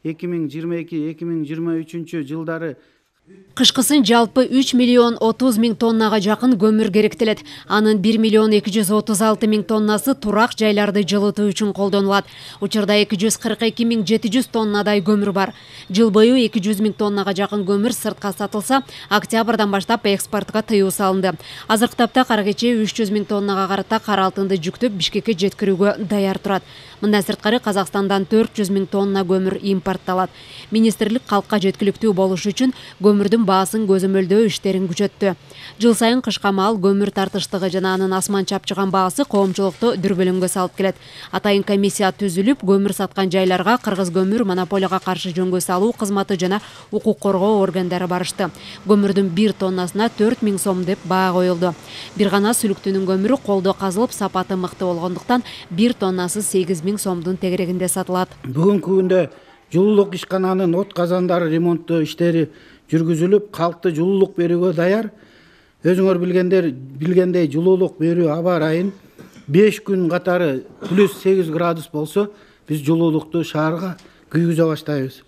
2022-2023 жылдары Кышкысын жалпы 3 миллион 30 миң тоннага жакын көмүр керектелет. Анын 1 миллион 236 миң тоннасы турак жайларды жылытуу үчүн колдонулат. Учурда 242 миң 700 тоннадай көмүр бар. Жыл бою 200 миң тоннага жакын көмүр сыртка сатылса, октябрдан баштап экспортко тыюу салынды. Азыркы тапта кара кече 300 миң тоннага карата кара алтынды жүктөп Бишкекке жеткирүүгө даяр турат. Мындан сырткары Казакстандан 400 миң тонна көмүр импортталат. Министрлик калкка жеткиликтүү болуш үчүн көмүрдүн баасын көзөмөлдөө иштерин күчөттү. Жыл сайын кышка маал көмүр тартыштыгы жана анын асман чапчыган баасы коомчулукту дүрбөлөңгө салып келет. Атайын комиссия түзүлүп, көмүр саткан жайларга Кыргыз көмүр монополияга каршы жөнгө салуу кызматы жана укук коргоо органдары барышты. Көмүрдүн 1 тоннасына 4 миң сом деп баа коюлду. Бир гана сүлүктүнүн көмүрү колдо казылып сапаты мыкты болгондуктан 1 тоннасы 8 миң сомдун тегерегинде сатылат. Бүгүнкү күндө жылуулук ишкананын от казандары ремонттоо иштери жүргүзүлүп, калкты жылуулук берүүгө даяр. Өзүңөр билгендей жылуулук берүү аба ырайын 5 күн катары +8 градус болсо, биз жылуулукту шаарга күйгүзө баштайбыз.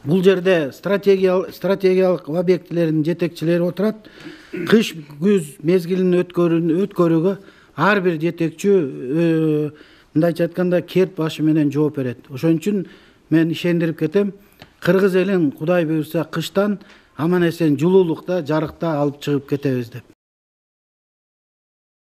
Бул жерде стратегиялык объектилердин жетекчилери отурат. Кыш күз мезгилин өткөрүүгө ар бир жетекчи мындайча айтканда керт башы менен жооп берет. Ошон үчүн мен ишендирип кетем, Кыргыз элин Кудай буйрса кыштан аман эсен жылуулукта, жарыкта алып чыгып кетебиз деп.